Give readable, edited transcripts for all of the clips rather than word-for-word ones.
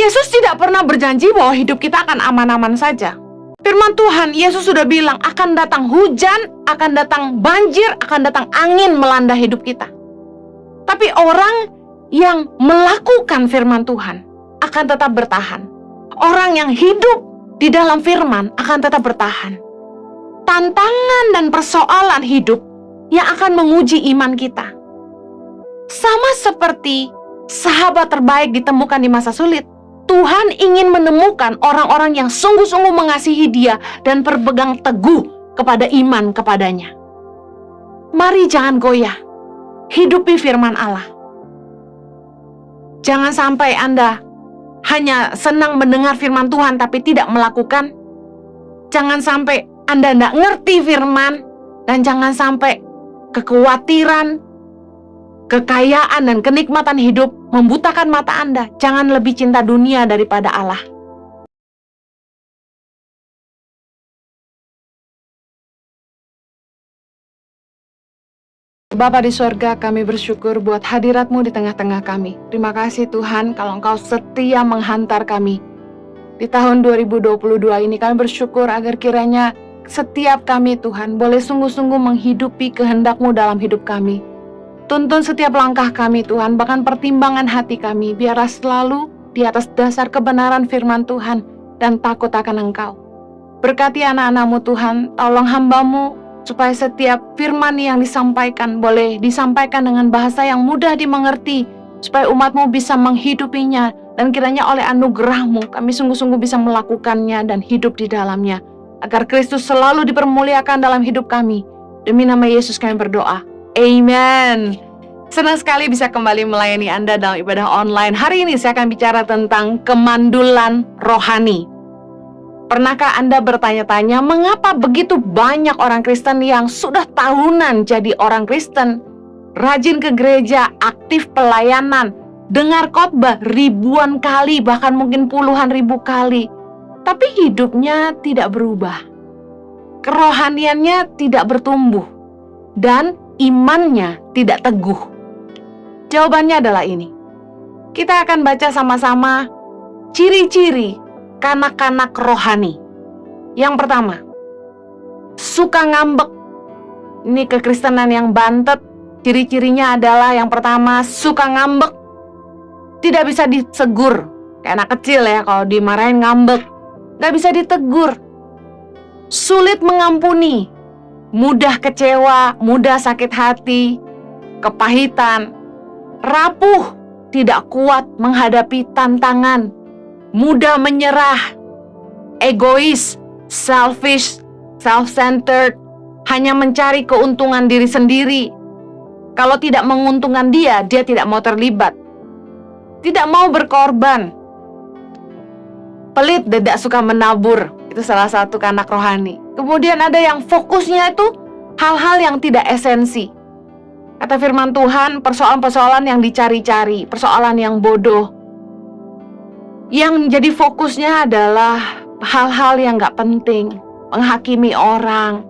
Yesus tidak pernah berjanji bahwa hidup kita akan aman-aman saja. Firman Tuhan, Yesus sudah bilang akan datang hujan, akan datang banjir, akan datang angin melanda hidup kita. Tapi orang yang melakukan firman Tuhan akan tetap bertahan. Orang yang hidup di dalam firman akan tetap bertahan. Tantangan dan persoalan hidup yang akan menguji iman kita. Sama seperti sahabat terbaik ditemukan di masa sulit, Tuhan ingin menemukan orang-orang yang sungguh-sungguh mengasihi Dia dan berpegang teguh kepada iman kepadanya. Mari jangan goyah, hidupi firman Allah. Jangan sampai Anda hanya senang mendengar firman Tuhan tapi tidak melakukan. Jangan sampai Anda tidak ngerti firman, dan jangan sampai kekhawatiran, kekayaan dan kenikmatan hidup membutakan mata Anda. Jangan lebih cinta dunia daripada Allah. Bapa di sorga, kami bersyukur buat hadirat-Mu di tengah-tengah kami. Terima kasih Tuhan kalau Engkau setia menghantar kami. Di tahun 2022 ini kami bersyukur agar kiranya setiap kami Tuhan boleh sungguh-sungguh menghidupi kehendak-Mu dalam hidup kami. Tuntun setiap langkah kami Tuhan, bahkan pertimbangan hati kami, biarlah selalu di atas dasar kebenaran firman Tuhan dan takut akan Engkau. Berkati anak-anak-Mu Tuhan, tolong hamba-Mu supaya setiap firman yang disampaikan boleh disampaikan dengan bahasa yang mudah dimengerti, supaya umat-Mu bisa menghidupinya, dan kiranya oleh anugerah-Mu kami sungguh-sungguh bisa melakukannya dan hidup di dalamnya, agar Kristus selalu dipermuliakan dalam hidup kami. Demi nama Yesus kami berdoa. Amen. Senang sekali bisa kembali melayani Anda dalam ibadah online. Hari ini saya akan bicara tentang kemandulan rohani. Pernahkah Anda bertanya-tanya mengapa begitu banyak orang Kristen yang sudah tahunan jadi orang Kristen, rajin ke gereja, aktif pelayanan, dengar khotbah ribuan kali, bahkan mungkin puluhan ribu kali, tapi hidupnya tidak berubah, kerohaniannya tidak bertumbuh, dan imannya tidak teguh? Jawabannya adalah ini. Kita akan baca sama-sama ciri-ciri kanak-kanak rohani. Yang pertama, suka ngambek. Ini kekristenan yang bantet. Ciri-cirinya adalah yang pertama, suka ngambek. Tidak bisa ditegur. Kayak anak kecil ya, kalau dimarahin ngambek. Gak bisa ditegur. Sulit mengampuni. Mudah kecewa, mudah sakit hati, kepahitan, rapuh, tidak kuat menghadapi tantangan, mudah menyerah, egois, selfish, self-centered, hanya mencari keuntungan diri sendiri. Kalau tidak menguntungkan dia tidak mau terlibat, tidak mau berkorban. Pelit, tidak suka menabur. Itu salah satu kanak rohani. Kemudian ada yang fokusnya itu hal-hal yang tidak esensi. Kata firman Tuhan, persoalan-persoalan yang dicari-cari, persoalan yang bodoh. Yang jadi fokusnya adalah hal-hal yang gak penting, menghakimi orang.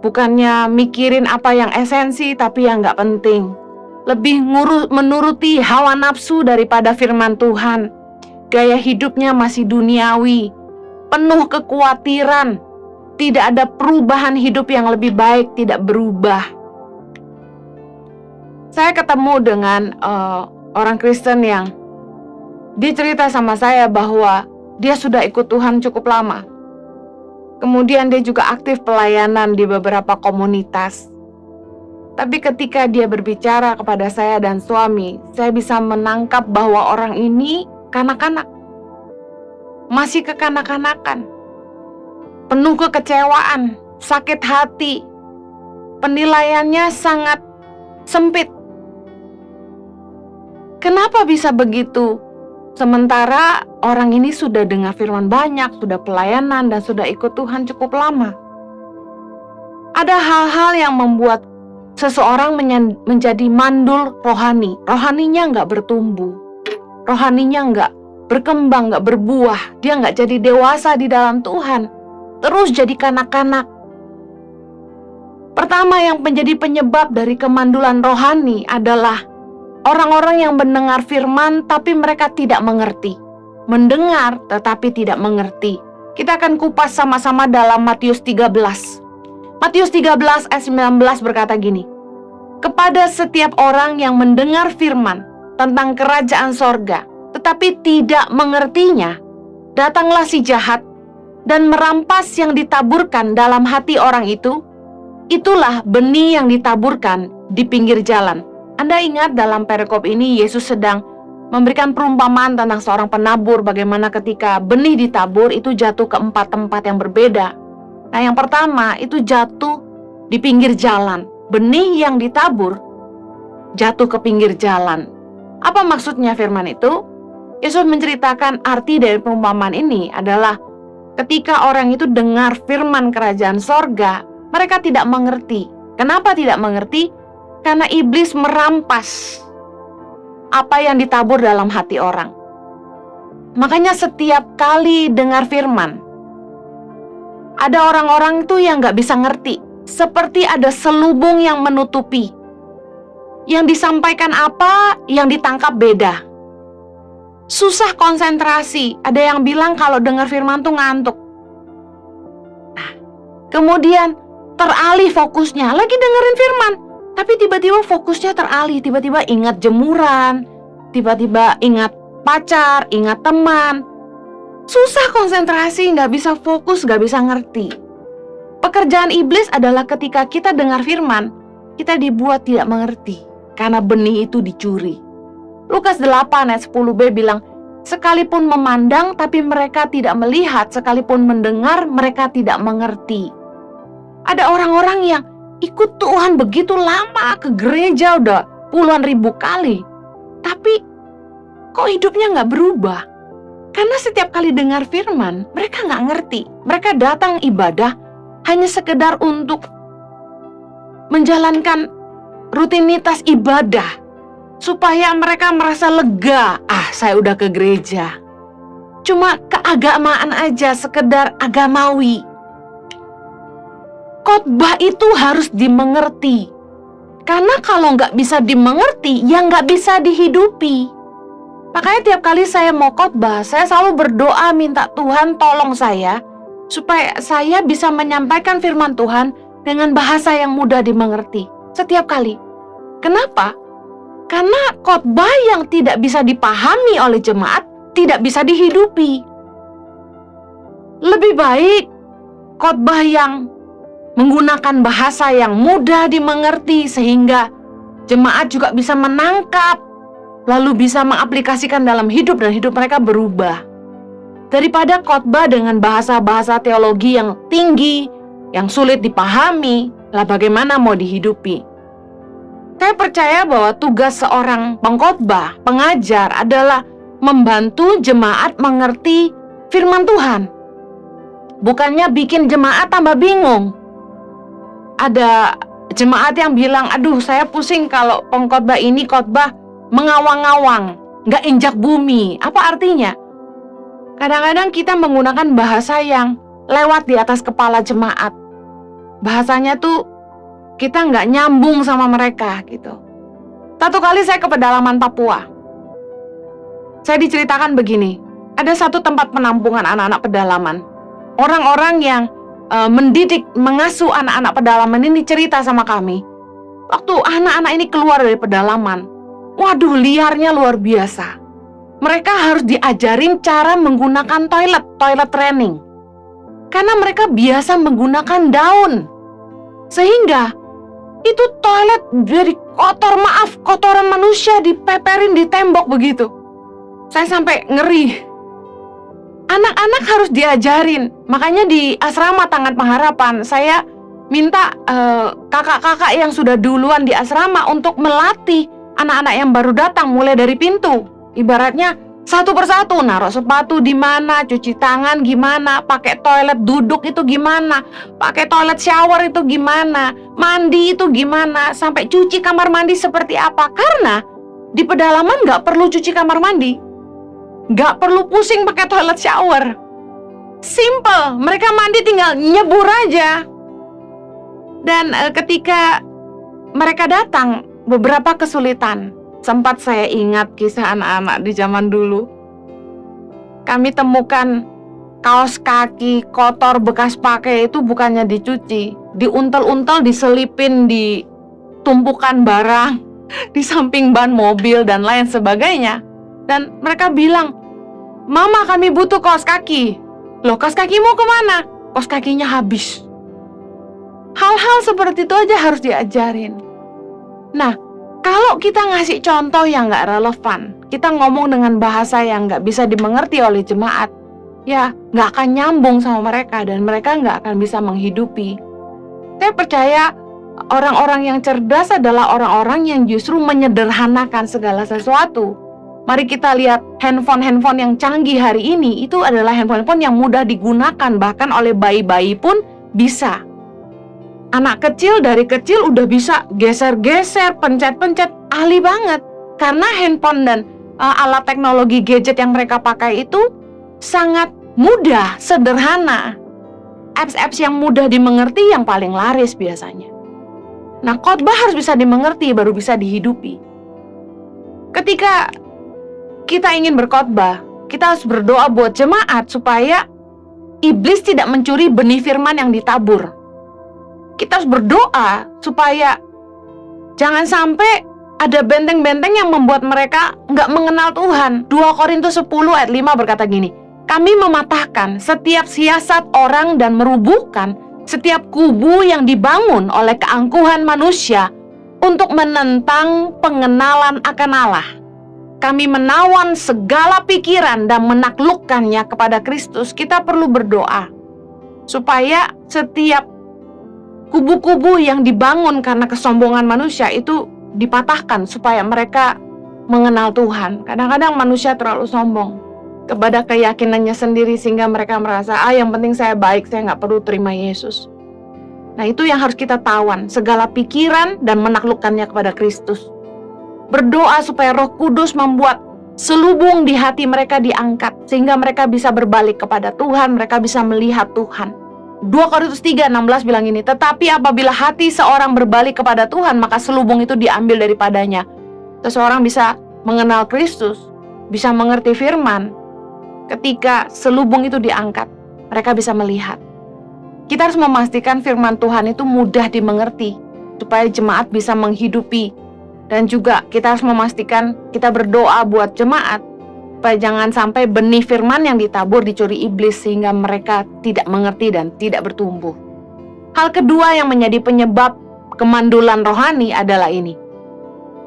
Bukannya mikirin apa yang esensi tapi yang gak penting. Lebih menuruti hawa nafsu daripada firman Tuhan. Gaya hidupnya masih duniawi, penuh kekhawatiran. Tidak ada perubahan hidup yang lebih baik, tidak berubah. Saya ketemu dengan orang Kristen yang dia cerita sama saya bahwa dia sudah ikut Tuhan cukup lama. Kemudian dia juga aktif pelayanan di beberapa komunitas. Tapi ketika dia berbicara kepada saya dan suami, saya bisa menangkap bahwa orang ini kanak-kanak. Masih kekanak-kanakan. Penuh kekecewaan, sakit hati. Penilaiannya sangat sempit. Kenapa bisa begitu? Sementara orang ini sudah dengar firman banyak, sudah pelayanan, dan sudah ikut Tuhan cukup lama. Ada hal-hal yang membuat seseorang menjadi mandul rohani. Rohaninya nggak bertumbuh, rohaninya nggak berkembang, nggak berbuah. Dia nggak jadi dewasa di dalam Tuhan, terus jadi kanak-kanak. Pertama yang menjadi penyebab dari kemandulan rohani adalah orang-orang yang mendengar firman tapi mereka tidak mengerti. mendengar tetapi tidak mengerti. Kita akan kupas sama-sama dalam Matius 13. Matius 13 ayat 19 berkata gini, "Kepada setiap orang yang mendengar firman tentang kerajaan sorga, tetapi tidak mengertinya, datanglah si jahat dan merampas yang ditaburkan dalam hati orang itu. Itulah benih yang ditaburkan di pinggir jalan." Anda ingat dalam perikop ini Yesus sedang memberikan perumpamaan tentang seorang penabur, bagaimana ketika benih ditabur itu jatuh ke 4 tempat yang berbeda. Nah, yang pertama itu jatuh di pinggir jalan. Benih yang ditabur jatuh ke pinggir jalan. Apa maksudnya firman itu? Yesus menceritakan arti dari perumpamaan ini adalah ketika orang itu dengar firman kerajaan sorga, mereka tidak mengerti. Kenapa tidak mengerti? Karena iblis merampas apa yang ditabur dalam hati orang. Makanya setiap kali dengar firman, ada orang-orang itu yang gak bisa ngerti. Seperti ada selubung yang menutupi. Yang disampaikan apa, yang ditangkap beda. Susah konsentrasi. Ada yang bilang kalau dengar firman tuh ngantuk. Nah, kemudian teralih fokusnya, lagi dengerin firman, tapi tiba-tiba fokusnya teralih, tiba-tiba ingat jemuran, tiba-tiba ingat pacar, ingat teman. Susah konsentrasi, gak bisa fokus, gak bisa ngerti. Pekerjaan iblis adalah ketika kita dengar firman, kita dibuat tidak mengerti, karena benih itu dicuri. Lukas 8 ayat 10b bilang, "Sekalipun memandang tapi mereka tidak melihat, sekalipun mendengar mereka tidak mengerti." Ada orang-orang yang ikut Tuhan begitu lama, ke gereja udah puluhan ribu kali, tapi kok hidupnya gak berubah? Karena setiap kali dengar firman, mereka gak ngerti. Mereka datang ibadah hanya sekedar untuk menjalankan rutinitas ibadah, supaya mereka merasa lega. Saya udah ke gereja. Cuma keagamaan aja, sekedar agamawi. Khotbah itu harus dimengerti. Karena kalau nggak bisa dimengerti, ya nggak bisa dihidupi. Makanya tiap kali saya mau khotbah, saya selalu berdoa minta Tuhan tolong saya, supaya saya bisa menyampaikan firman Tuhan dengan bahasa yang mudah dimengerti. Setiap kali. Kenapa? Karena khotbah yang tidak bisa dipahami oleh jemaat, tidak bisa dihidupi. Lebih baik khotbah yang menggunakan bahasa yang mudah dimengerti sehingga jemaat juga bisa menangkap, lalu bisa mengaplikasikan dalam hidup dan hidup mereka berubah. Daripada khotbah dengan bahasa-bahasa teologi yang tinggi, yang sulit dipahami, lah bagaimana mau dihidupi? Saya percaya bahwa tugas seorang pengkhotbah, pengajar adalah membantu jemaat mengerti firman Tuhan. Bukannya bikin jemaat tambah bingung. Ada jemaat yang bilang, aduh saya pusing kalau pengkhotbah ini khotbah mengawang-awang, nggak injak bumi. Apa artinya? Kadang-kadang kita menggunakan bahasa yang lewat di atas kepala jemaat. Bahasanya tuh kita nggak nyambung sama mereka gitu. Satu kali saya ke pedalaman Papua. Saya diceritakan begini, ada satu tempat penampungan anak-anak pedalaman. Orang-orang yang mendidik, mengasuh anak-anak pedalaman ini cerita sama kami. Waktu anak-anak ini keluar dari pedalaman, waduh liarnya luar biasa. Mereka harus diajarin cara menggunakan toilet training. Karena mereka biasa menggunakan daun. Sehingga itu toilet jadi kotor, kotoran manusia dipeperin di tembok begitu. Saya sampai ngeri. Anak-anak harus diajarin. Makanya di asrama Tangan Pengharapan, saya minta kakak-kakak yang sudah duluan di asrama untuk melatih anak-anak yang baru datang mulai dari pintu. Ibaratnya satu persatu, naruh sepatu di mana, cuci tangan gimana, pakai toilet duduk itu gimana, pakai toilet shower itu gimana, mandi itu gimana, sampai cuci kamar mandi seperti apa. Karena di pedalaman nggak perlu cuci kamar mandi, nggak perlu pusing pakai toilet shower. Simple, mereka mandi tinggal nyebur aja. Dan ketika mereka datang, beberapa kesulitan. Sempat saya ingat kisah anak-anak di zaman dulu. kami temukan kaos kaki kotor bekas pakai itu bukannya dicuci, diuntel-untel, diselipin di tumpukan barang di samping ban mobil dan lain sebagainya. Dan mereka bilang, "Mama, kami butuh kaos kaki." Loh, kaos kakimu kemana? Kaos kakinya habis. Hal-hal seperti itu aja harus diajarin. Nah, kalau kita ngasih contoh yang gak relevan, kita ngomong dengan bahasa yang gak bisa dimengerti oleh jemaat, ya gak akan nyambung sama mereka dan mereka gak akan bisa menghidupi. Saya percaya orang-orang yang cerdas adalah orang-orang yang justru menyederhanakan segala sesuatu. Mari kita lihat handphone yang canggih hari ini, itu adalah handphone yang mudah digunakan, bahkan oleh bayi-bayi pun bisa. Anak kecil dari kecil udah bisa geser-geser, pencet-pencet, ahli banget. Karena handphone dan alat teknologi gadget yang mereka pakai itu sangat mudah, sederhana. Apps-apps yang mudah dimengerti yang paling laris biasanya. Nah, khotbah harus bisa dimengerti, baru bisa dihidupi. Ketika kita ingin berkhotbah, kita harus berdoa buat jemaat supaya iblis tidak mencuri benih firman yang ditabur. Kita harus berdoa supaya jangan sampai ada benteng-benteng yang membuat mereka nggak mengenal Tuhan. 2 Korintus 10 ayat 5 berkata gini, "Kami mematahkan setiap siasat orang dan merubuhkan setiap kubu yang dibangun oleh keangkuhan manusia untuk menentang pengenalan akan Allah. Kami menawan segala pikiran dan menaklukkannya kepada Kristus." Kita perlu berdoa supaya setiap kubu-kubu yang dibangun karena kesombongan manusia itu dipatahkan supaya mereka mengenal Tuhan. Kadang-kadang manusia terlalu sombong kepada keyakinannya sendiri sehingga mereka merasa, yang penting saya baik, saya nggak perlu terima Yesus. Nah, itu yang harus kita tawan, segala pikiran dan menaklukkannya kepada Kristus. Berdoa supaya Roh Kudus membuat selubung di hati mereka diangkat sehingga mereka bisa berbalik kepada Tuhan, mereka bisa melihat Tuhan. 2 Korintus 3:16 bilang ini, "Tetapi apabila hati seorang berbalik kepada Tuhan, maka selubung itu diambil daripadanya." Seseorang bisa mengenal Kristus, bisa mengerti firman. Ketika selubung itu diangkat, mereka bisa melihat. Kita harus memastikan firman Tuhan itu mudah dimengerti, supaya jemaat bisa menghidupi. Dan juga kita harus memastikan kita berdoa buat jemaat, supaya jangan sampai benih firman yang ditabur dicuri iblis sehingga mereka tidak mengerti dan tidak bertumbuh. Hal kedua yang menjadi penyebab kemandulan rohani adalah ini.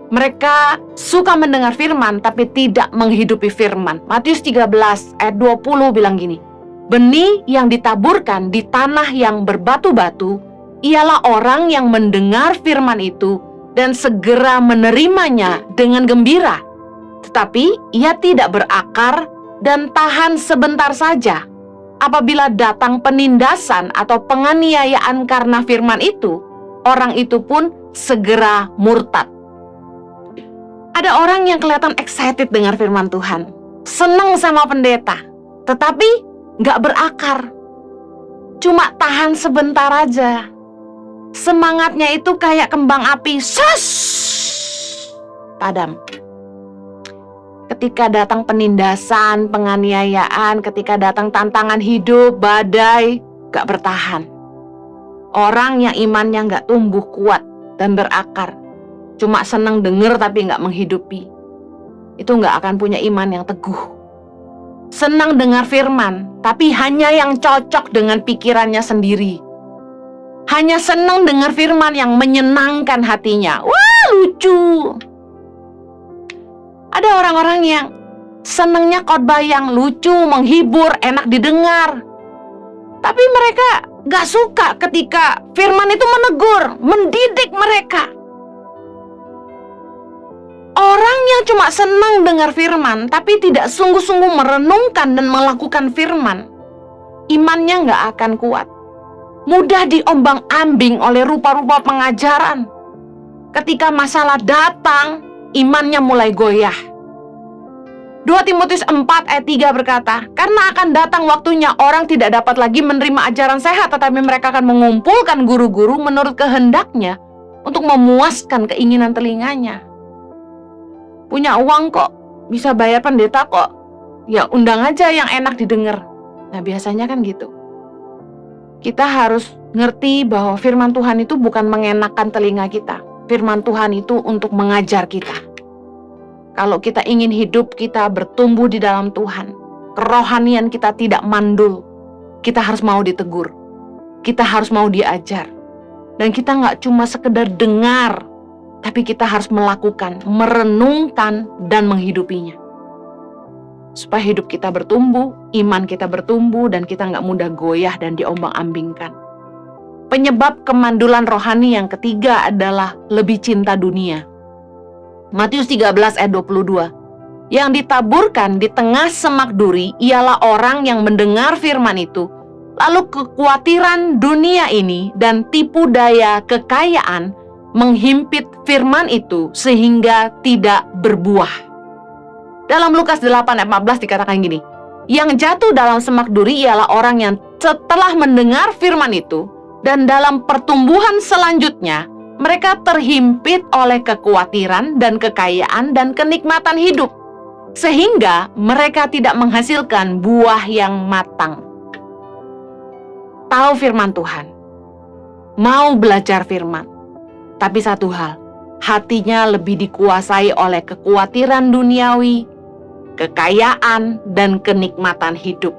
Mereka suka mendengar firman tapi tidak menghidupi firman. Matius 13 ayat 20 bilang gini, "Benih yang ditaburkan di tanah yang berbatu-batu ialah orang yang mendengar firman itu dan segera menerimanya dengan gembira. Tetapi ia tidak berakar dan tahan sebentar saja. Apabila datang penindasan atau penganiayaan karena firman itu, orang itu pun segera murtad." Ada orang yang kelihatan excited dengar firman Tuhan, senang sama pendeta, tetapi gak berakar. Cuma tahan sebentar aja. Semangatnya itu kayak kembang api, padam. Ketika datang penindasan, penganiayaan, ketika datang tantangan hidup, badai, gak bertahan. Orang yang imannya gak tumbuh kuat dan berakar, cuma senang denger tapi gak menghidupi, itu gak akan punya iman yang teguh. Senang dengar firman, tapi hanya yang cocok dengan pikirannya sendiri. Hanya senang dengar firman yang menyenangkan hatinya. Wah, lucu. Ada orang-orang yang senangnya khotbah yang lucu, menghibur, enak didengar. Tapi mereka gak suka ketika firman itu menegur, mendidik mereka. Orang yang cuma senang dengar firman, tapi tidak sungguh-sungguh merenungkan dan melakukan firman, imannya gak akan kuat. Mudah diombang-ambing oleh rupa-rupa pengajaran. Ketika masalah datang, imannya mulai goyah. 2 Timotius 4 ayat 3 berkata, "Karena akan datang waktunya orang tidak dapat lagi menerima ajaran sehat, tetapi mereka akan mengumpulkan guru-guru menurut kehendaknya untuk memuaskan keinginan telinganya." Punya uang kok, bisa bayar pendeta kok, ya undang aja yang enak didengar. Nah, biasanya kan gitu. Kita harus ngerti bahwa firman Tuhan itu bukan mengenakan telinga kita. Firman Tuhan itu untuk mengajar kita. Kalau kita ingin hidup kita bertumbuh di dalam Tuhan, kerohanian kita tidak mandul, kita harus mau ditegur. Kita harus mau diajar. Dan kita nggak cuma sekedar dengar, tapi kita harus melakukan, merenungkan, dan menghidupinya. Supaya hidup kita bertumbuh, iman kita bertumbuh, dan kita nggak mudah goyah dan diombang-ambingkan. Penyebab kemandulan rohani yang ketiga adalah lebih cinta dunia. Matius 13 ayat 22. Yang ditaburkan di tengah semak duri ialah orang yang mendengar firman itu, lalu kekhawatiran dunia ini dan tipu daya kekayaan menghimpit firman itu sehingga tidak berbuah. Dalam Lukas 8 ayat 14 dikatakan gini, yang jatuh dalam semak duri ialah orang yang setelah mendengar firman itu dan dalam pertumbuhan selanjutnya mereka terhimpit oleh kekhawatiran dan kekayaan dan kenikmatan hidup sehingga mereka tidak menghasilkan buah yang matang. Tahu firman Tuhan, mau belajar firman, tapi satu hal, hatinya lebih dikuasai oleh kekhawatiran duniawi, kekayaan, dan kenikmatan hidup.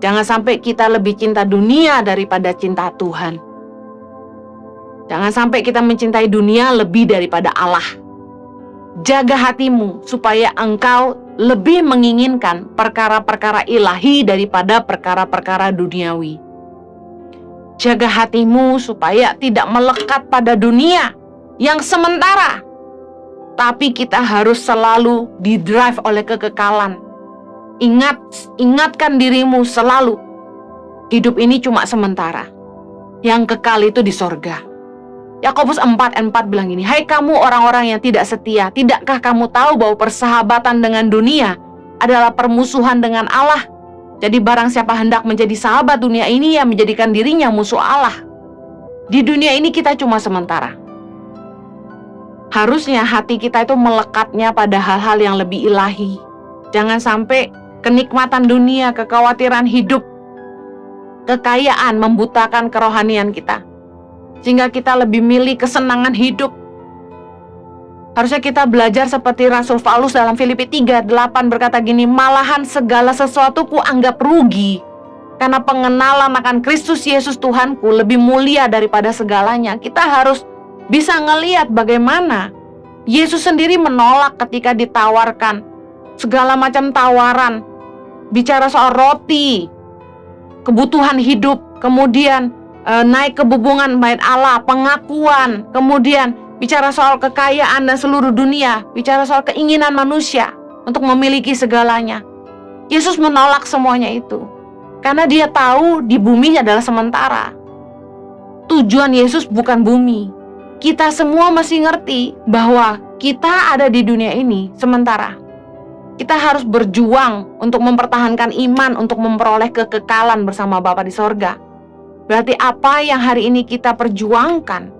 Jangan sampai kita lebih cinta dunia daripada cinta Tuhan. Jangan sampai kita mencintai dunia lebih daripada Allah. Jaga hatimu supaya engkau lebih menginginkan perkara-perkara ilahi daripada perkara-perkara duniawi. Jaga hatimu supaya tidak melekat pada dunia yang sementara. Tapi kita harus selalu didrive oleh kekekalan. Ingatkan dirimu selalu, hidup ini cuma sementara. Yang kekal itu di sorga. Yakobus 4:4 bilang gini, hai kamu orang-orang yang tidak setia, tidakkah kamu tahu bahwa persahabatan dengan dunia adalah permusuhan dengan Allah? Jadi barang siapa hendak menjadi sahabat dunia ini, yang menjadikan dirinya musuh Allah. Di dunia ini kita cuma sementara. Harusnya hati kita itu melekatnya pada hal-hal yang lebih ilahi. Jangan sampai kenikmatan dunia, kekhawatiran hidup, kekayaan membutakan kerohanian kita. Sehingga kita lebih milih kesenangan hidup. Harusnya kita belajar seperti Rasul Paulus dalam Filipi 3:8 berkata gini, malahan segala sesuatu ku anggap rugi, karena pengenalan akan Kristus Yesus Tuhanku lebih mulia daripada segalanya. Kita harus bisa ngelihat bagaimana Yesus sendiri menolak ketika ditawarkan segala macam tawaran. Bicara soal roti, kebutuhan hidup, kemudian naik ke bubungan bait Allah, pengakuan, kemudian bicara soal kekayaan dan seluruh dunia, bicara soal keinginan manusia untuk memiliki segalanya. Yesus menolak semuanya itu karena dia tahu di bumi adalah sementara. Tujuan Yesus bukan bumi. Kita semua masih ngerti bahwa kita ada di dunia ini sementara. Kita harus berjuang untuk mempertahankan iman, untuk memperoleh kekekalan bersama Bapa di sorga. Berarti apa yang hari ini kita perjuangkan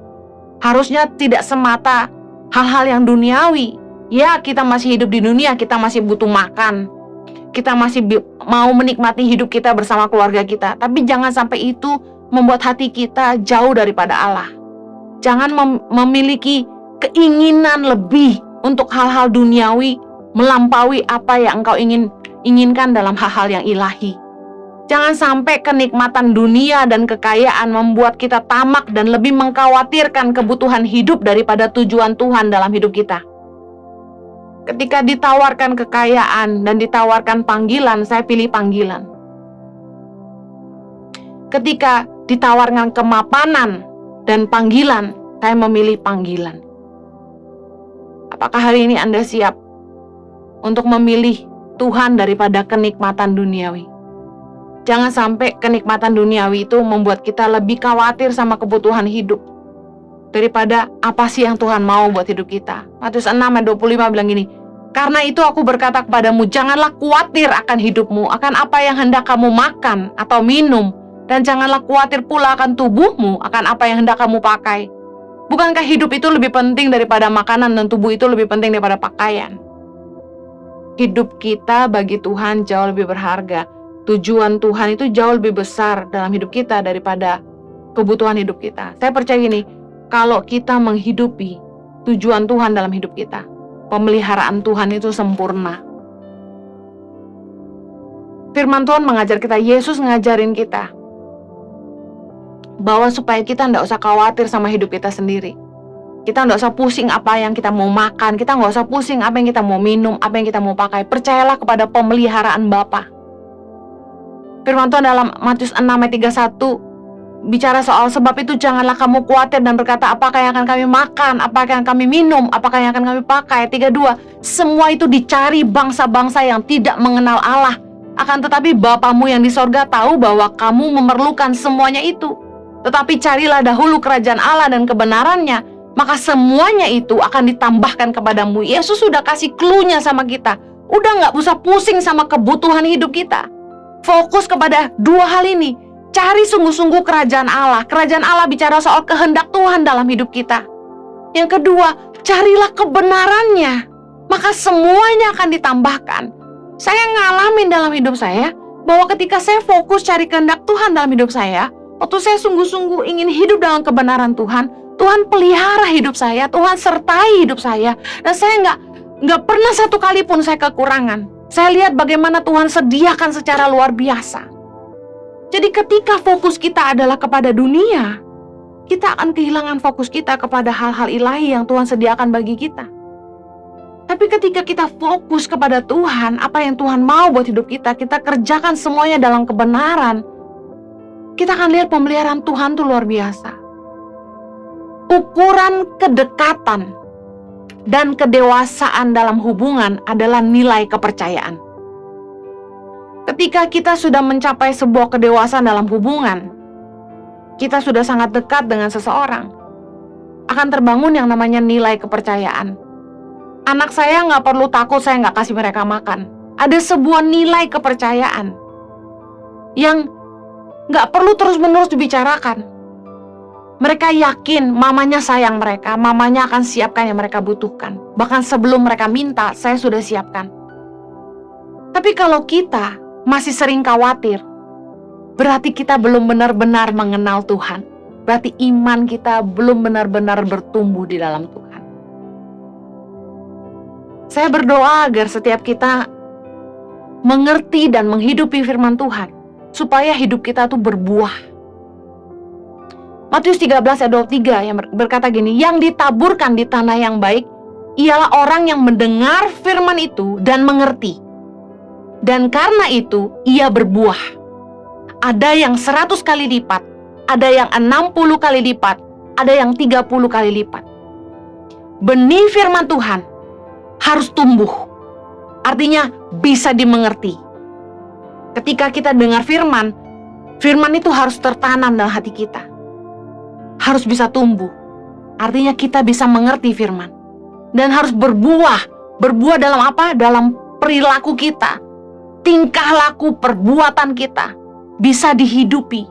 harusnya tidak semata hal-hal yang duniawi. Ya, kita masih hidup di dunia, kita masih butuh makan, kita masih mau menikmati hidup kita bersama keluarga kita. Tapi jangan sampai itu membuat hati kita jauh daripada Allah. Jangan memiliki keinginan lebih untuk hal-hal duniawi melampaui apa yang engkau inginkan dalam hal-hal yang ilahi. Jangan sampai kenikmatan dunia dan kekayaan membuat kita tamak dan lebih mengkhawatirkan kebutuhan hidup daripada tujuan Tuhan dalam hidup kita. Ketika ditawarkan kekayaan dan ditawarkan panggilan, saya pilih panggilan. Ketika ditawarkan kemapanan dan panggilan, saya memilih panggilan. Apakah hari ini Anda siap untuk memilih Tuhan daripada kenikmatan duniawi? Jangan sampai kenikmatan duniawi itu membuat kita lebih khawatir sama kebutuhan hidup daripada apa sih yang Tuhan mau buat hidup kita. Matius 6:25 bilang gini, karena itu aku berkata kepadamu, janganlah khawatir akan hidupmu, akan apa yang hendak kamu makan atau minum, dan janganlah khawatir pula akan tubuhmu, akan apa yang hendak kamu pakai. Bukankah hidup itu lebih penting daripada makanan dan tubuh itu lebih penting daripada pakaian? Hidup kita bagi Tuhan jauh lebih berharga. Tujuan Tuhan itu jauh lebih besar dalam hidup kita daripada kebutuhan hidup kita. Saya percaya gini, kalau kita menghidupi tujuan Tuhan dalam hidup kita, pemeliharaan Tuhan itu sempurna. Firman Tuhan mengajar kita, Yesus ngajarin kita bahwa supaya kita tidak usah khawatir sama hidup kita sendiri. Kita tidak usah pusing apa yang kita mau makan, kita nggak usah pusing apa yang kita mau minum, apa yang kita mau pakai. Percayalah kepada pemeliharaan Bapa. Firman Tuhan dalam Matius 6 ayat 31 bicara soal sebab itu janganlah kamu khawatir dan berkata apakah yang akan kami makan, apakah yang kami minum, apakah yang akan kami pakai. 32, semua itu dicari bangsa-bangsa yang tidak mengenal Allah. Akan tetapi Bapamu yang di sorga tahu bahwa kamu memerlukan semuanya itu. Tetapi carilah dahulu kerajaan Allah dan kebenarannya, maka semuanya itu akan ditambahkan kepadamu. Yesus sudah kasih clue-nya sama kita. Udah nggak usah pusing sama kebutuhan hidup kita. Fokus kepada dua hal ini. Cari sungguh-sungguh kerajaan Allah. Kerajaan Allah bicara soal kehendak Tuhan dalam hidup kita. Yang kedua, carilah kebenarannya. Maka semuanya akan ditambahkan. Saya ngalamin dalam hidup saya bahwa ketika saya fokus cari kehendak Tuhan dalam hidup saya, waktu saya sungguh-sungguh ingin hidup dalam kebenaran Tuhan, Tuhan pelihara hidup saya, Tuhan sertai hidup saya, dan saya nggak pernah satu kali pun saya kekurangan. Saya lihat bagaimana Tuhan sediakan secara luar biasa. Jadi ketika fokus kita adalah kepada dunia, kita akan kehilangan fokus kita kepada hal-hal ilahi yang Tuhan sediakan bagi kita. Tapi ketika kita fokus kepada Tuhan, apa yang Tuhan mau buat hidup kita, kita kerjakan semuanya dalam kebenaran, kita akan lihat pemeliharaan Tuhan itu luar biasa. Ukuran kedekatan dan kedewasaan dalam hubungan adalah nilai kepercayaan. Ketika kita sudah mencapai sebuah kedewasaan dalam hubungan, kita sudah sangat dekat dengan seseorang, akan terbangun yang namanya nilai kepercayaan. Anak saya nggak perlu takut saya nggak kasih mereka makan. Ada sebuah nilai kepercayaan yang nggak perlu terus-menerus dibicarakan. Mereka yakin mamanya sayang mereka, mamanya akan siapkan yang mereka butuhkan. Bahkan sebelum mereka minta, saya sudah siapkan. Tapi kalau kita masih sering khawatir, berarti kita belum benar-benar mengenal Tuhan. Berarti iman kita belum benar-benar bertumbuh di dalam Tuhan. Saya berdoa agar setiap kita mengerti dan menghidupi firman Tuhan, supaya hidup kita tuh berbuah. Matius 13 ayat 23 yang berkata gini, yang ditaburkan di tanah yang baik, ialah orang yang mendengar firman itu dan mengerti. Dan karena itu, ia berbuah. Ada yang 100 kali lipat, ada yang 60 kali lipat, ada yang 30 kali lipat. Benih firman Tuhan harus tumbuh. Artinya bisa dimengerti. Ketika kita dengar firman, firman itu harus tertanam dalam hati kita. Harus bisa tumbuh. Artinya kita bisa mengerti firman. Dan harus berbuah. Berbuah dalam apa? Dalam perilaku kita. Tingkah laku perbuatan kita bisa dihidupi.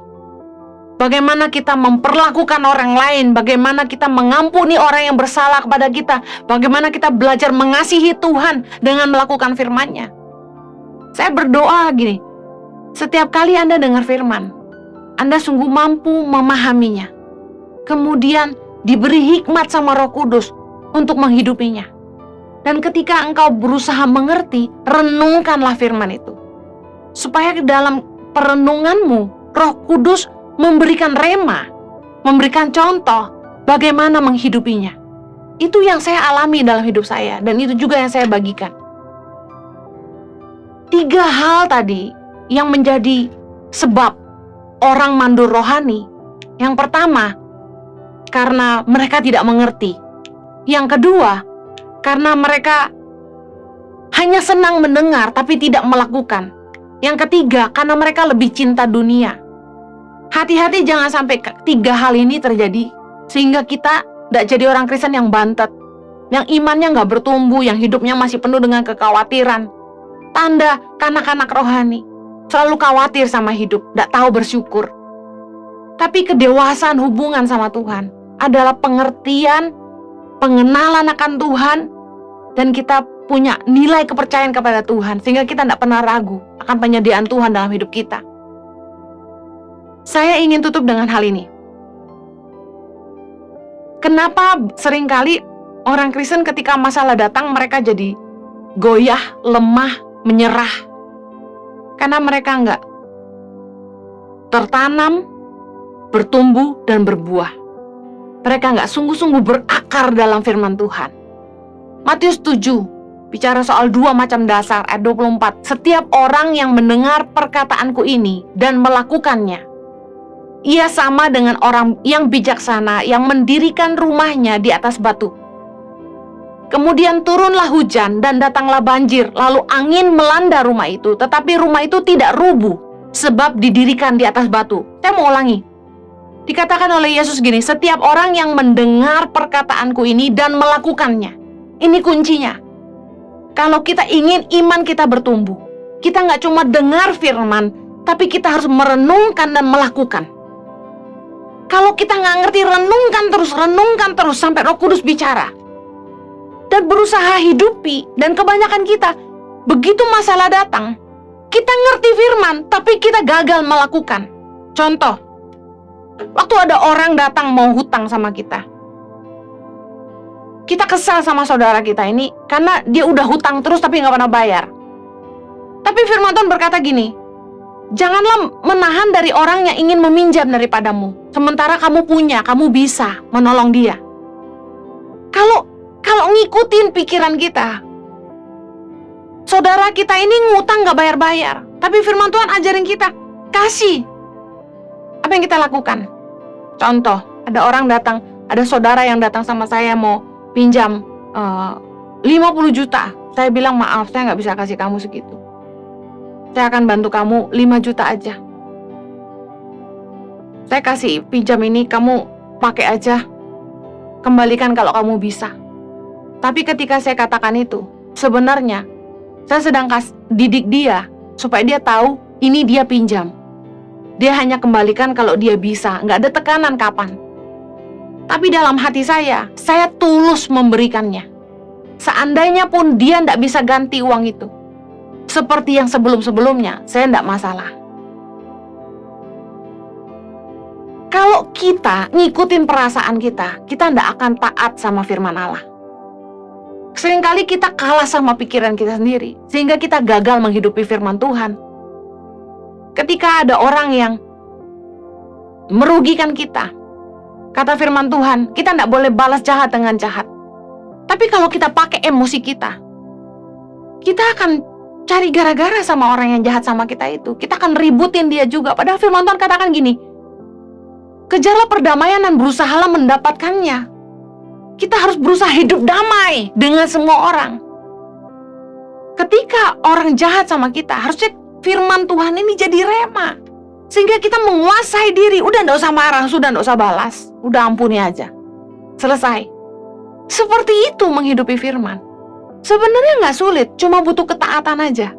Bagaimana kita memperlakukan orang lain, bagaimana kita mengampuni orang yang bersalah kepada kita, bagaimana kita belajar mengasihi Tuhan dengan melakukan firman-Nya. Saya berdoa gini, setiap kali Anda dengar firman, Anda sungguh mampu memahaminya. Kemudian diberi hikmat sama Roh Kudus untuk menghidupinya. Dan ketika engkau berusaha mengerti, renungkanlah firman itu. Supaya dalam perenunganmu, Roh Kudus memberikan rema, memberikan contoh bagaimana menghidupinya. Itu yang saya alami dalam hidup saya, dan itu juga yang saya bagikan. 3 hal tadi yang menjadi sebab orang mandul rohani. Yang pertama, karena mereka tidak mengerti. Yang kedua, karena mereka hanya senang mendengar tapi tidak melakukan. Yang ketiga, karena mereka lebih cinta dunia. Hati-hati jangan sampai 3 hal ini terjadi, sehingga kita tidak jadi orang Kristen yang bantet, yang imannya nggak bertumbuh, yang hidupnya masih penuh dengan kekhawatiran. Tanda kanak-kanak rohani, selalu khawatir sama hidup, tidak tahu bersyukur. Tapi kedewasaan hubungan sama Tuhan adalah pengertian, pengenalan akan Tuhan, dan kita punya nilai kepercayaan kepada Tuhan, sehingga kita tidak pernah ragu akan penyediaan Tuhan dalam hidup kita. Saya ingin tutup dengan hal ini. Kenapa seringkali orang Kristen ketika masalah datang mereka jadi goyah, lemah, menyerah? Karena mereka nggak tertanam, bertumbuh, dan berbuah. Mereka nggak sungguh-sungguh berakar dalam firman Tuhan. Matius 7 bicara soal 2 macam dasar, ayat 24. Setiap orang yang mendengar perkataanku ini dan melakukannya, ia sama dengan orang yang bijaksana yang mendirikan rumahnya di atas batu. Kemudian turunlah hujan dan datanglah banjir, lalu angin melanda rumah itu, tetapi rumah itu tidak rubuh, sebab didirikan di atas batu. Saya mau ulangi. Dikatakan oleh Yesus gini, setiap orang yang mendengar perkataanku ini dan melakukannya. Ini kuncinya. Kalau kita ingin iman kita bertumbuh, kita nggak cuma dengar firman, tapi kita harus merenungkan dan melakukan. Kalau kita nggak ngerti, renungkan terus sampai Roh Kudus bicara. Dan berusaha hidupi. Dan kebanyakan kita, begitu masalah datang, kita ngerti firman, tapi kita gagal melakukan. Contoh, waktu ada orang datang mau hutang sama kita, kita kesal sama saudara kita ini karena dia udah hutang terus tapi nggak pernah bayar. Tapi firman Tuhan berkata gini, janganlah menahan dari orang yang ingin meminjam daripadamu, sementara kamu punya, kamu bisa menolong dia. Kalau ngikutin pikiran kita, saudara kita ini ngutang nggak bayar-bayar, tapi firman Tuhan ajarin kita, kasih. Apa yang kita lakukan? Contoh, ada orang datang, ada saudara yang datang sama saya mau pinjam 50 juta. Saya bilang, maaf, saya nggak bisa kasih kamu segitu. Saya akan bantu kamu 5 juta aja. Saya kasih pinjam ini, kamu pakai aja. Kembalikan kalau kamu bisa. Tapi ketika saya katakan itu, sebenarnya saya sedang didik dia supaya dia tahu ini dia pinjam. Dia hanya kembalikan kalau dia bisa, nggak ada tekanan kapan. Tapi dalam hati saya tulus memberikannya. Seandainya pun dia nggak bisa ganti uang itu, seperti yang sebelum-sebelumnya, saya nggak masalah. Kalau kita ngikutin perasaan kita nggak akan taat sama firman Allah. Seringkali kita kalah sama pikiran kita sendiri, sehingga kita gagal menghidupi firman Tuhan. Ketika ada orang yang merugikan kita, kata firman Tuhan, kita tidak boleh balas jahat dengan jahat. Tapi kalau kita pakai emosi kita akan cari gara-gara sama orang yang jahat sama kita itu. Kita akan ributin dia juga. Padahal firman Tuhan katakan gini, kejarlah perdamaian dan berusahalah mendapatkannya. Kita harus berusaha hidup damai dengan semua orang. Ketika orang jahat sama kita, harusnya firman Tuhan ini jadi rema, sehingga kita menguasai diri. Udah nggak usah marah, sudah nggak usah balas, udah ampuni aja, selesai. Seperti itu menghidupi firman. Sebenarnya nggak sulit, cuma butuh ketaatan aja.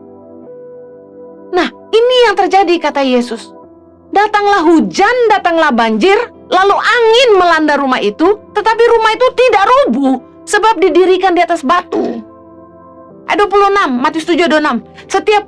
Nah, ini yang terjadi kata Yesus. Datanglah hujan, datanglah banjir, lalu angin melanda rumah itu, tetapi rumah itu tidak rubuh, sebab didirikan di atas batu. Ayat 26, Matius 7:26.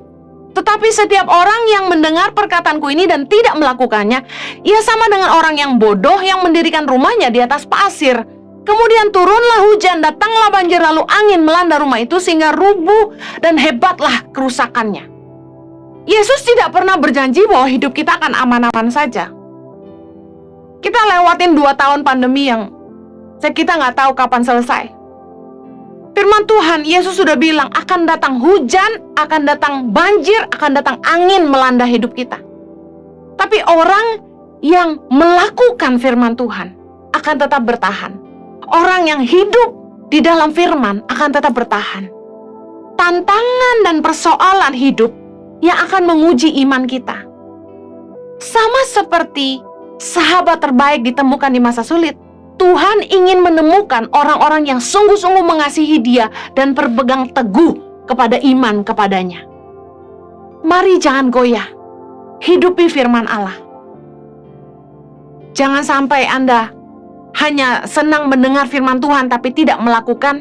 Tetapi setiap orang yang mendengar perkataanku ini dan tidak melakukannya, ia sama dengan orang yang bodoh yang mendirikan rumahnya di atas pasir. Kemudian turunlah hujan, datanglah banjir, lalu angin melanda rumah itu sehingga rubuh dan hebatlah kerusakannya. Yesus tidak pernah berjanji bahwa hidup kita akan aman-aman saja. Kita lewatin 2 tahun pandemi yang kita nggak tahu kapan selesai. Firman Tuhan, Yesus sudah bilang akan datang hujan, akan datang banjir, akan datang angin melanda hidup kita. Tapi orang yang melakukan firman Tuhan akan tetap bertahan. Orang yang hidup di dalam firman akan tetap bertahan. Tantangan dan persoalan hidup yang akan menguji iman kita. Sama seperti sahabat terbaik ditemukan di masa sulit, Tuhan ingin menemukan orang-orang yang sungguh-sungguh mengasihi Dia dan berpegang teguh kepada iman kepadanya. Mari jangan goyah, hidupi firman Allah. Jangan sampai Anda hanya senang mendengar firman Tuhan tapi tidak melakukan.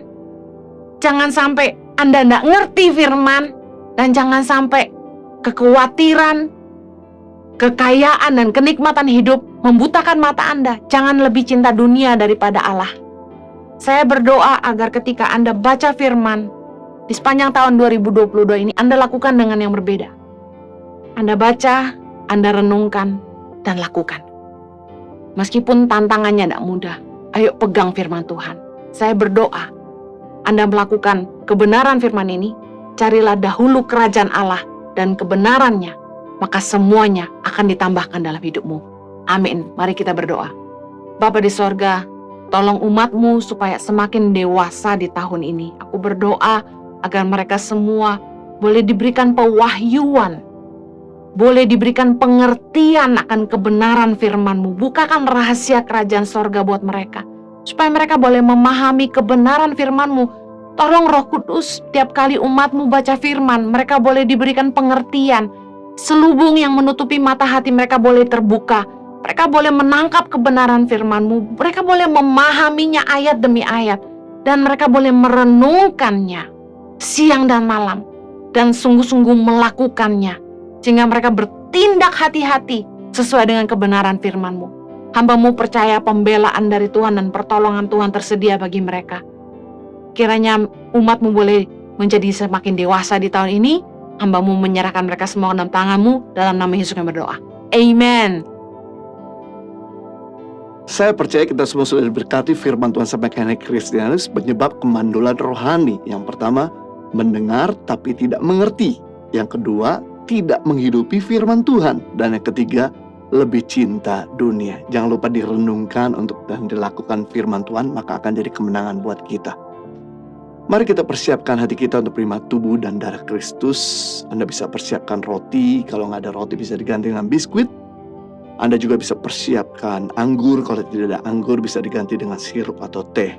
Jangan sampai Anda tidak ngerti firman, dan jangan sampai kekhawatiran, kekayaan, dan kenikmatan hidup membutakan mata Anda. Jangan lebih cinta dunia daripada Allah. Saya berdoa agar ketika Anda baca firman di sepanjang tahun 2022 ini, Anda lakukan dengan yang berbeda. Anda baca, Anda renungkan, dan lakukan. Meskipun tantangannya tidak mudah, ayo pegang firman Tuhan. Saya berdoa, Anda melakukan kebenaran firman ini, carilah dahulu kerajaan Allah dan kebenarannya, maka semuanya akan ditambahkan dalam hidupmu. Amin. Mari kita berdoa. Bapa di sorga, tolong umat-Mu supaya semakin dewasa di tahun ini. Aku berdoa agar mereka semua boleh diberikan pewahyuan, boleh diberikan pengertian akan kebenaran firman-Mu. Bukakan rahasia kerajaan sorga buat mereka, supaya mereka boleh memahami kebenaran firman-Mu. Tolong Roh Kudus, tiap kali umat-Mu baca firman, mereka boleh diberikan pengertian. Selubung yang menutupi mata hati mereka boleh terbuka. Mereka boleh menangkap kebenaran firman-Mu. Mereka boleh memahaminya ayat demi ayat. Dan mereka boleh merenungkannya siang dan malam. Dan sungguh-sungguh melakukannya. Sehingga mereka bertindak hati-hati sesuai dengan kebenaran firman-Mu. Hamba-Mu percaya pembelaan dari Tuhan dan pertolongan Tuhan tersedia bagi mereka. Kiranya umat-Mu boleh menjadi semakin dewasa di tahun ini. Hamba-Mu menyerahkan mereka semua ke dalam tangan-Mu. Dalam nama Yesus kami berdoa. Amen. Saya percaya kita semua sudah diberkati firman Tuhan sampaikan Kristianus penyebab kemandulan rohani. Yang pertama, mendengar tapi tidak mengerti. Yang kedua, tidak menghidupi firman Tuhan. Dan yang ketiga, lebih cinta dunia. Jangan lupa direnungkan dan dilakukan firman Tuhan, maka akan jadi kemenangan buat kita. Mari kita persiapkan hati kita untuk terima tubuh dan darah Kristus. Anda bisa persiapkan roti, kalau nggak ada roti bisa diganti dengan biskuit. Anda juga bisa persiapkan anggur, kalau tidak ada anggur bisa diganti dengan sirup atau teh.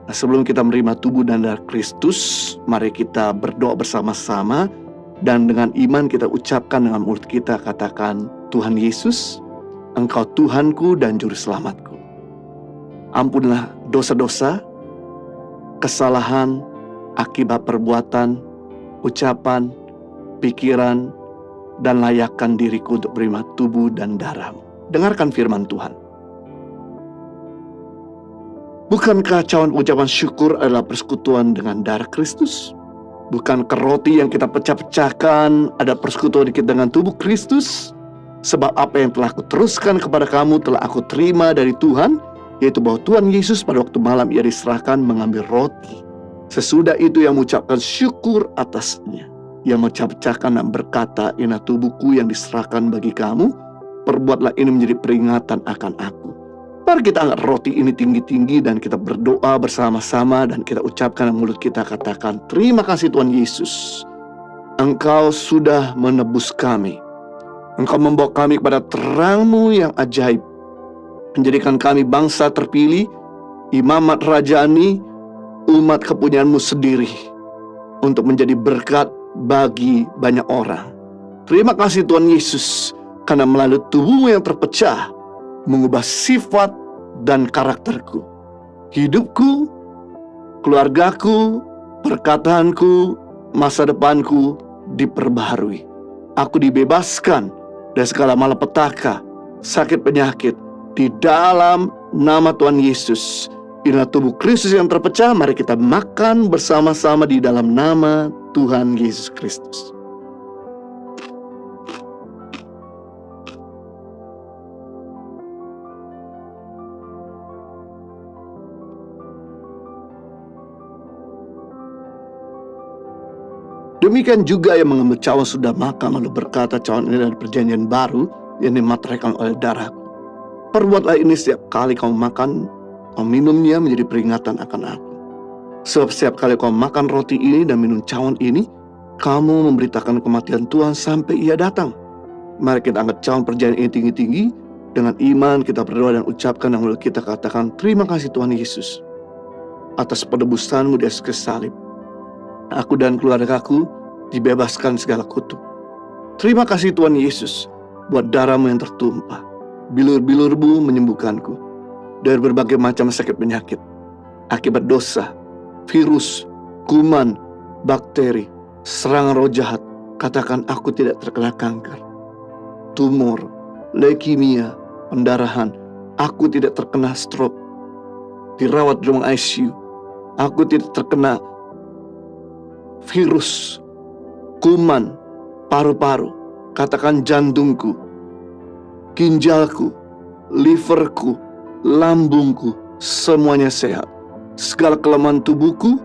Nah, sebelum kita menerima tubuh dan darah Kristus, mari kita berdoa bersama-sama. Dan dengan iman kita ucapkan dengan mulut kita, katakan, Tuhan Yesus, Engkau Tuhanku dan Juru Selamatku. Ampunilah dosa-dosa, kesalahan, akibat perbuatan, ucapan, pikiran, dan layakkan diriku untuk menerima tubuh dan darah-Mu. Dengarkan firman Tuhan. Bukankah cawan ucapan syukur adalah persekutuan dengan darah Kristus? Bukankah roti yang kita pecah-pecahkan ada persekutuan kita dengan tubuh Kristus? Sebab apa yang telah kuteruskan kepada kamu telah aku terima dari Tuhan, yaitu bahwa Tuhan Yesus pada waktu malam ia diserahkan mengambil roti. Sesudah itu ia mengucapkan syukur atasnya. Ia mengucapkan dan berkata, inilah tubuhku yang diserahkan bagi kamu. Perbuatlah ini menjadi peringatan akan aku. Mari kita angkat roti ini tinggi-tinggi dan kita berdoa bersama-sama. Dan kita ucapkan dalam mulut kita, katakan, terima kasih Tuhan Yesus. Engkau sudah menebus kami. Engkau membawa kami kepada terang-Mu yang ajaib. Menjadikan kami bangsa terpilih, imamat rajani, umat kepunyaan-Mu sendiri, untuk menjadi berkat bagi banyak orang. Terima kasih Tuhan Yesus, karena melalui tubuh-Mu yang terpecah, mengubah sifat dan karakterku, hidupku, keluargaku, perkataanku, masa depanku diperbaharui. Aku dibebaskan dari segala malapetaka, sakit penyakit, di dalam nama Tuhan Yesus. Inilah tubuh Kristus yang terpecah. Mari kita makan bersama-sama di dalam nama Tuhan Yesus Kristus. Demikian juga yang mengambil cawan sudah makan, lalu berkata, cawan ini dari perjanjian baru yang dimateraikan oleh darahku. Perbuatlah ini setiap kali kamu makan, kamu minumnya menjadi peringatan akan aku. Sebab setiap kali kamu makan roti ini dan minum cawan ini, kamu memberitakan kematian Tuhan sampai ia datang. Mari kita angkat cawan perjanjian ini tinggi-tinggi. Dengan iman kita berdoa dan ucapkan yang mulut kita, katakan, terima kasih Tuhan Yesus atas penebusan-Mu di atas salib. Aku dan keluargaku dibebaskan segala kutuk. Terima kasih Tuhan Yesus buat darah-Mu yang tertumpah. Bilur-bilur-Mu menyembuhkanku dari berbagai macam sakit penyakit akibat dosa, virus, kuman, bakteri, serangan roh jahat. Katakan, aku tidak terkena kanker, tumor, leukemia, pendarahan. Aku tidak terkena stroke, dirawat di ruang ICU. Aku tidak terkena virus, kuman, paru-paru. Katakan, jantungku, ginjalku, liverku, lambungku, semuanya sehat. Segala kelemahan tubuhku,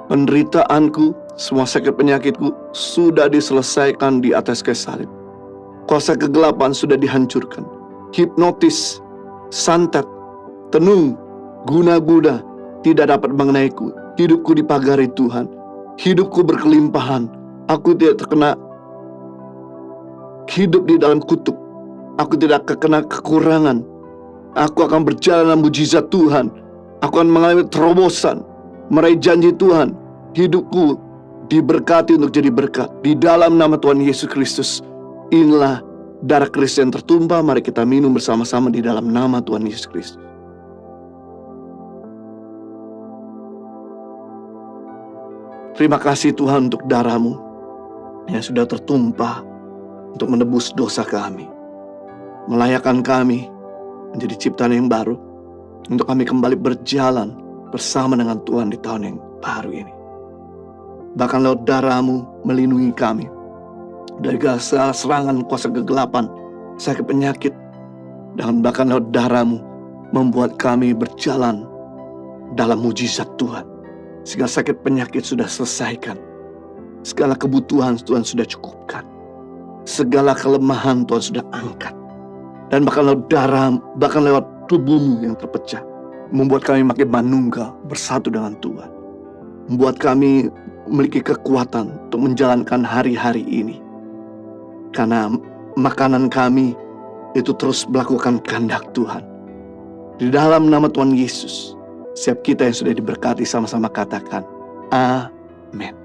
penderitaanku, semua sakit penyakitku sudah diselesaikan di atas kayu salib. Kuasa kegelapan sudah dihancurkan. Hipnotis, santet, tenung, guna-guna tidak dapat mengenaiku. Hidupku dipagari Tuhan. Hidupku berkelimpahan. Aku tidak terkena hidup di dalam kutuk. Aku tidak terkena kekurangan. Aku akan berjalan dalam mujizat Tuhan. Aku akan mengalami terobosan, meraih janji Tuhan. Hidupku diberkati untuk jadi berkat. Di dalam nama Tuhan Yesus Kristus. Inilah darah Kristus yang tertumpah. Mari kita minum bersama-sama di dalam nama Tuhan Yesus Kristus. Terima kasih Tuhan untuk darah-Mu yang sudah tertumpah untuk menebus dosa kami, melayakkan kami menjadi ciptaan yang baru, untuk kami kembali berjalan bersama dengan Tuhan di tahun yang baru ini. Bahkan lewat darah-Mu melindungi kami dari segala serangan kuasa kegelapan, sakit penyakit, dan bahkan lewat darah-Mu membuat kami berjalan dalam mujizat Tuhan. Segala sakit penyakit sudah selesaikan, segala kebutuhan Tuhan sudah cukupkan, segala kelemahan Tuhan sudah angkat. Dan bahkan lewat darah, bahkan lewat tubuh-Mu yang terpecah, membuat kami makin manunggal bersatu dengan Tuhan. Membuat kami memiliki kekuatan untuk menjalankan hari-hari ini. Karena makanan kami itu terus melakukan kehendak Tuhan. Di dalam nama Tuhan Yesus, setiap kita yang sudah diberkati sama-sama katakan, Amin.